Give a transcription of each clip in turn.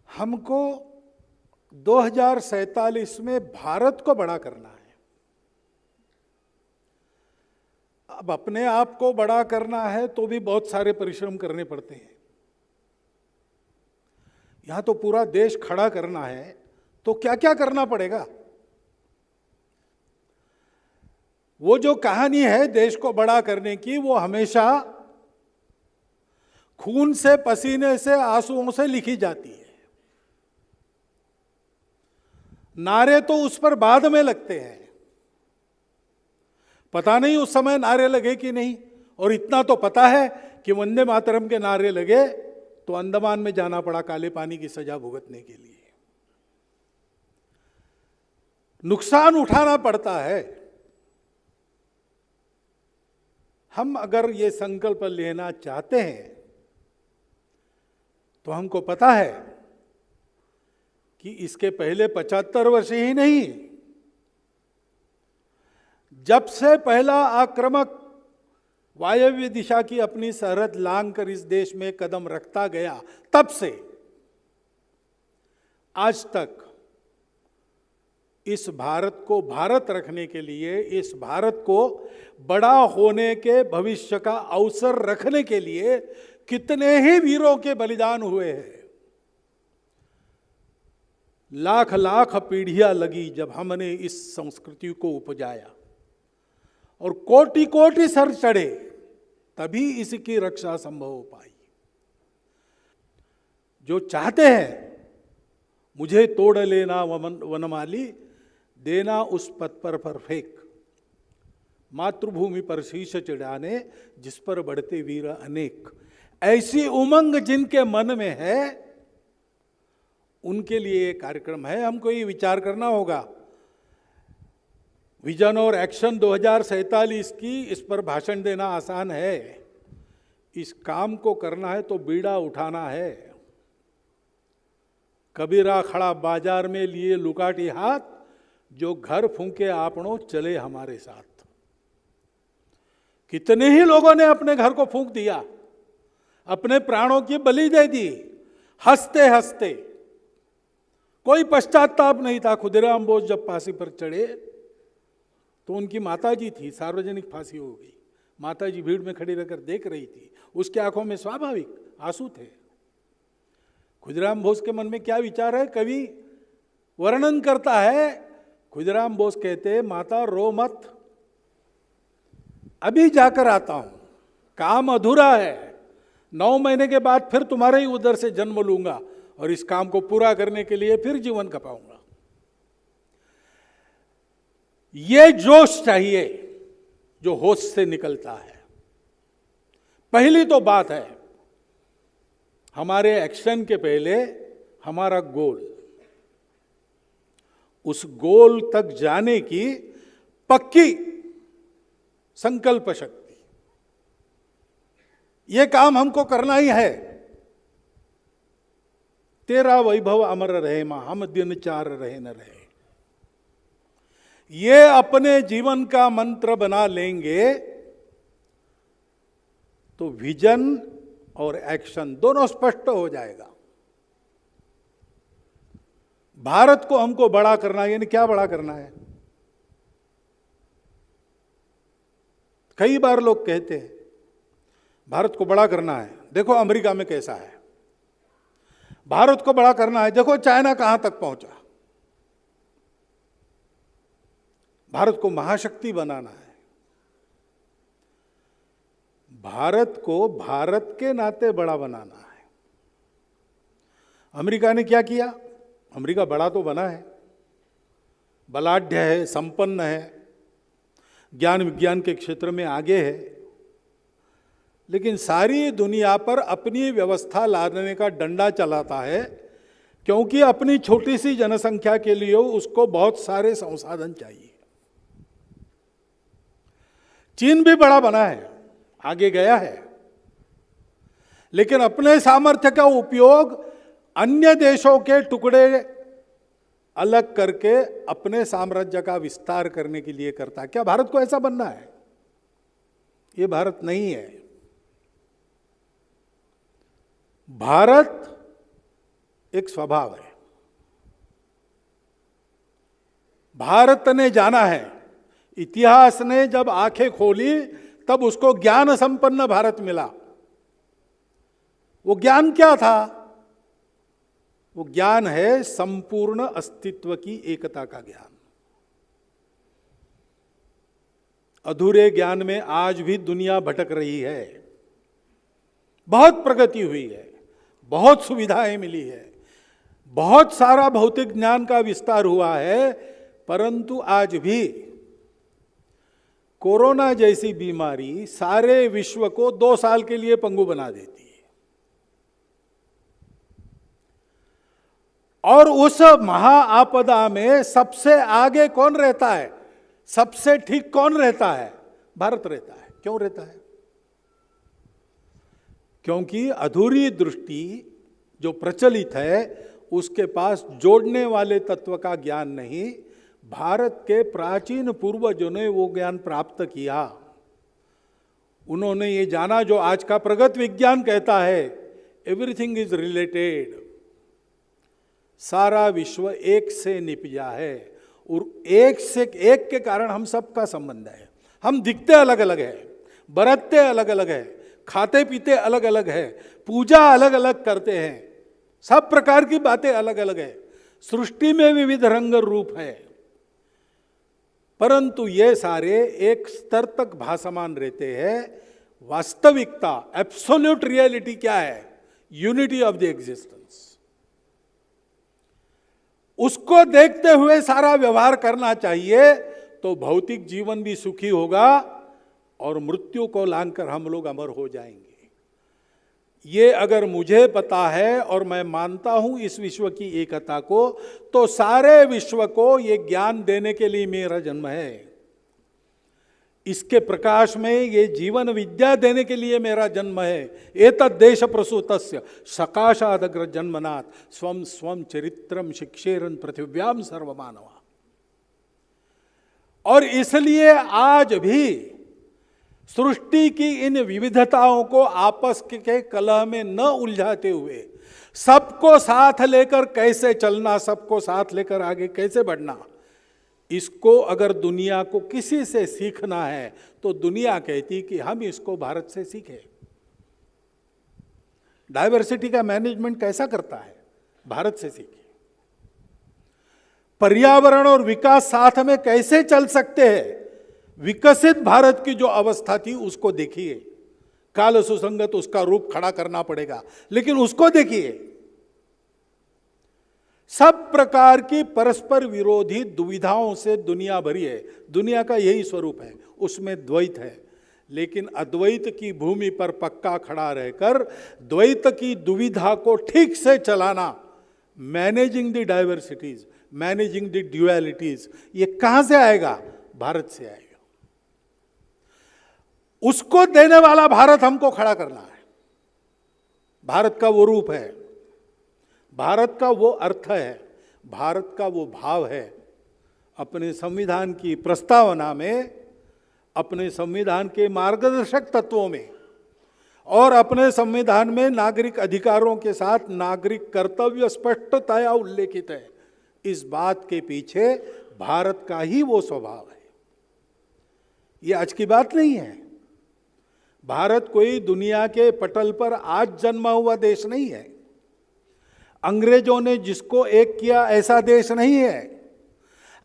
हमको 2047 में भारत को बड़ा करना है। अब अपने आप को बड़ा करना है तो भी बहुत सारे परिश्रम करने पड़ते हैं। यहां तो पूरा देश खड़ा करना है तो क्या क्या करना पड़ेगा। वो जो कहानी है देश को बड़ा करने की, वो हमेशा खून से, पसीने से, आंसुओं से लिखी जाती है। नारे तो उस पर बाद में लगते हैं, पता नहीं उस समय नारे लगे कि नहीं। और इतना तो पता है कि वंदे मातरम के नारे लगे तो अंडमान में जाना पड़ा काले पानी की सजा भुगतने के लिए। नुकसान उठाना पड़ता है। हम अगर ये संकल्प लेना चाहते हैं तो हमको पता है कि इसके पहले 75 वर्ष ही नहीं, जब से पहला आक्रामक वायव्य दिशा की अपनी सरहद लांघ कर इस देश में कदम रखता गया, तब से आज तक इस भारत को भारत रखने के लिए, इस भारत को बड़ा होने के भविष्य का अवसर रखने के लिए कितने ही वीरों के बलिदान हुए हैं। लाख लाख पीढ़ियां लगी जब हमने इस संस्कृति को उपजाया और कोटि कोटि सर चढ़े, तभी इसकी रक्षा संभव हो पाई। जो चाहते हैं मुझे तोड़ लेना वनमाली, देना उस पथ पर फेंक, मातृभूमि पर शीश चढ़ाने जिस पर बढ़ते वीर अनेक। ऐसी उमंग जिनके मन में है उनके लिए ये कार्यक्रम है। हमको ये विचार करना होगा। विजन और एक्शन 2047 की, इस पर भाषण देना आसान है। इस काम को करना है तो बीड़ा उठाना है। कबीरा खड़ा बाजार में लिए लुकाटी हाथ, जो घर फूंके आपनों चले हमारे साथ। कितने ही लोगों ने अपने घर को फूंक दिया, अपने प्राणों की बलि दे दी, हंसते हंसते। कोई पश्चाताप नहीं था। खुदीराम बोस जब फांसी पर चढ़े तो उनकी माताजी थी, सार्वजनिक फांसी हो गई। माताजी भीड़ में खड़ी रहकर देख रही थी। उसकी आंखों में स्वाभाविक आंसू थे। खुदीराम बोस के मन में क्या विचार है, कवि वर्णन करता है। खुदीराम बोस कहते, माता रो मत, अभी जाकर आता हूं, काम अधूरा है। 9 महीने के बाद फिर तुम्हारे ही उधर से जन्म लूंगा और इस काम को पूरा करने के लिए फिर जीवन खपाऊंगा। ये जोश चाहिए जो होश से निकलता है। पहली तो बात है, हमारे एक्शन के पहले हमारा गोल, उस गोल तक जाने की पक्की संकल्प शक्ति। यह काम हमको करना ही है। तेरा वैभव अमर रहे मां, हम दिन चार रहे न रहे। ये अपने जीवन का मंत्र बना लेंगे तो विजन और एक्शन दोनों स्पष्ट हो जाएगा। भारत को हमको बड़ा करना है। यानी क्या बड़ा करना है? कई बार लोग कहते हैं भारत को बड़ा करना है, देखो अमेरिका में कैसा है। भारत को बड़ा करना है, देखो चाइना कहां तक पहुंचा। भारत को महाशक्ति बनाना है। भारत को भारत के नाते बड़ा बनाना है। अमेरिका ने क्या किया? अमेरिका बड़ा तो बना है, बलाढ्य है, संपन्न है, ज्ञान विज्ञान के क्षेत्र में आगे है, लेकिन सारी दुनिया पर अपनी व्यवस्था लादने का डंडा चलाता है, क्योंकि अपनी छोटी सी जनसंख्या के लिए उसको बहुत सारे संसाधन चाहिए। चीन भी बड़ा बना है, आगे गया है, लेकिन अपने सामर्थ्य का उपयोग अन्य देशों के टुकड़े अलग करके अपने साम्राज्य का विस्तार करने के लिए करता है। क्या भारत को ऐसा बनना है? ये भारत नहीं है। भारत एक स्वभाव है। भारत ने जाना है, इतिहास ने जब आंखें खोली तब उसको ज्ञान संपन्न भारत मिला। वो ज्ञान क्या था? वो ज्ञान है संपूर्ण अस्तित्व की एकता का ज्ञान। अधूरे ज्ञान में आज भी दुनिया भटक रही है। बहुत प्रगति हुई है, बहुत सुविधाएं मिली है, बहुत सारा भौतिक ज्ञान का विस्तार हुआ है, परंतु आज भी कोरोना जैसी बीमारी सारे विश्व को 2 साल के लिए पंगु बना देती है। और उस महाआपदा में सबसे आगे कौन रहता है? सबसे ठीक कौन रहता है? भारत रहता है। क्यों रहता है? क्योंकि अधूरी दृष्टि जो प्रचलित है उसके पास जोड़ने वाले तत्व का ज्ञान नहीं। भारत के प्राचीन पूर्वजों ने वो ज्ञान प्राप्त किया। उन्होंने ये जाना जो आज का प्रगत विज्ञान कहता है, एवरीथिंग इज रिलेटेड। सारा विश्व एक से निपजा है और एक से एक के कारण हम सबका संबंध है। हम दिखते अलग अलग है, बरतते अलग अलग है, खाते पीते अलग अलग है, पूजा अलग अलग करते हैं, सब प्रकार की बातें अलग अलग है। सृष्टि में विविध रंग रूप है, परंतु ये सारे एक स्तर तक भासमान रहते हैं। वास्तविकता, एब्सोल्यूट रियलिटी क्या है? Unity of the existence. उसको देखते हुए सारा व्यवहार करना चाहिए, तो भौतिक जीवन भी सुखी होगा और मृत्यु को लांघकर हम लोग अमर हो जाएंगे। ये अगर मुझे पता है और मैं मानता हूं इस विश्व की एकता को, तो सारे विश्व को ये ज्ञान देने के लिए मेरा जन्म है। इसके प्रकाश में ये जीवन विद्या देने के लिए मेरा जन्म है। एतद् देश प्रसूतस्य सकाशादग्र जन्मनाथ स्वम स्वम चरित्रम शिक्षेरन पृथिव्याम सर्वमानवा। और इसलिए आज भी सृष्टि की इन विविधताओं को आपस के कलह में न उलझाते हुए सबको साथ लेकर कैसे चलना, सबको साथ लेकर आगे कैसे बढ़ना, इसको अगर दुनिया को किसी से सीखना है तो दुनिया कहती कि हम इसको भारत से सीखें। डायवर्सिटी का मैनेजमेंट कैसा करता है? भारत से सीखें। पर्यावरण और विकास साथ में कैसे चल सकते हैं? विकसित भारत की जो अवस्था थी उसको देखिए। काल सुसंगत उसका रूप खड़ा करना पड़ेगा, लेकिन उसको देखिए। सब प्रकार की परस्पर विरोधी दुविधाओं से दुनिया भरी है। दुनिया का यही स्वरूप है, उसमें द्वैत है। लेकिन अद्वैत की भूमि पर पक्का खड़ा रहकर द्वैत की दुविधा को ठीक से चलाना, managing the diversities, managing the dualities, ये कहां से आएगा? भारत से आएगा। उसको देने वाला भारत हमको खड़ा करना है। भारत का वो रूप है, भारत का वो अर्थ है, भारत का वो भाव है। अपने संविधान की प्रस्तावना में, अपने संविधान के मार्गदर्शक तत्वों में और अपने संविधान में नागरिक अधिकारों के साथ नागरिक कर्तव्य स्पष्टतया उल्लेखित है। इस बात के पीछे भारत का ही वो स्वभाव है। ये आज की बात नहीं है। भारत कोई दुनिया के पटल पर आज जन्मा हुआ देश नहीं है। अंग्रेजों ने जिसको एक किया ऐसा देश नहीं है।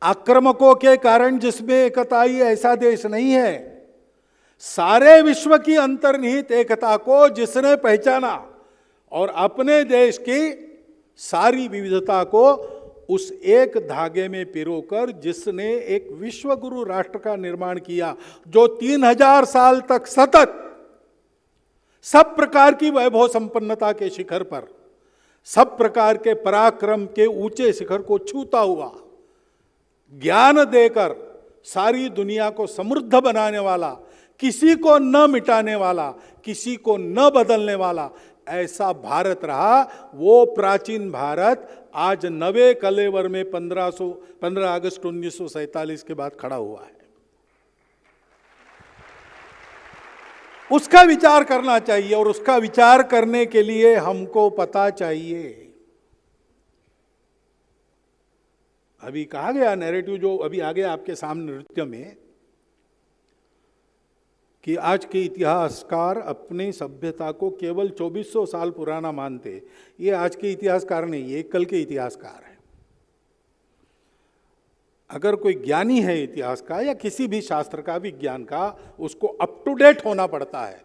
आक्रामकों के कारण जिसमें एकता आई ऐसा देश नहीं है। सारे विश्व की अंतर्निहित एकता को जिसने पहचाना और अपने देश की सारी विविधता को उस एक धागे में पिरोकर जिसने एक विश्व गुरु राष्ट्र का निर्माण किया, जो 3000 साल तक सतत सब प्रकार की वैभव संपन्नता के शिखर पर, सब प्रकार के पराक्रम के ऊंचे शिखर को छूता हुआ, ज्ञान देकर सारी दुनिया को समृद्ध बनाने वाला, किसी को न मिटाने वाला, किसी को न बदलने वाला, ऐसा भारत रहा। वो प्राचीन भारत आज नवे कलेवर में 15 अगस्त 1947 के बाद खड़ा हुआ है। उसका विचार करना चाहिए और उसका विचार करने के लिए हमको पता चाहिए अभी कहा गया नैरेटिव जो अभी आ गया आपके सामने नृत्य में, कि आज के इतिहासकार अपनी सभ्यता को केवल 2400 साल पुराना मानते। ये आज के इतिहासकार नहीं, ये कल के इतिहासकार है। अगर कोई ज्ञानी है इतिहास का या किसी भी शास्त्र का, विज्ञान का, उसको अप टू डेट होना पड़ता है।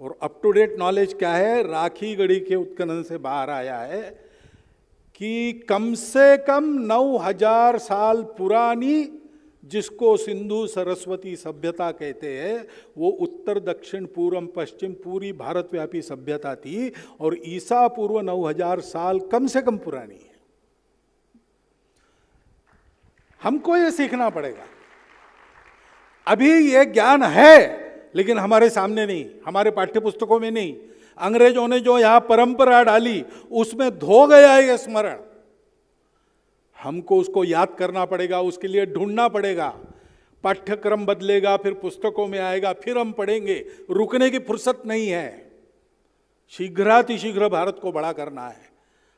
और अप टू डेट नॉलेज क्या है? राखी गढ़ी के उत्खनन से बाहर आया है कि कम से कम 9000 साल पुरानी, जिसको सिंधु सरस्वती सभ्यता कहते हैं, वो उत्तर दक्षिण पूर्व पश्चिम पूरी भारतव्यापी सभ्यता थी और ईसा पूर्व 9000 साल कम से कम पुरानी है। हमको ये सीखना पड़ेगा। अभी ये ज्ञान है लेकिन हमारे सामने नहीं, हमारे पाठ्य पुस्तकों में नहीं। अंग्रेजों ने जो यहां परंपरा डाली उसमें धो गया है ये स्मरण। हमको उसको याद करना पड़ेगा, उसके लिए ढूंढना पड़ेगा। पाठ्यक्रम बदलेगा, फिर पुस्तकों में आएगा, फिर हम पढ़ेंगे। रुकने की फुर्सत नहीं है। शीघ्रातिशीघ्र भारत को बड़ा करना है।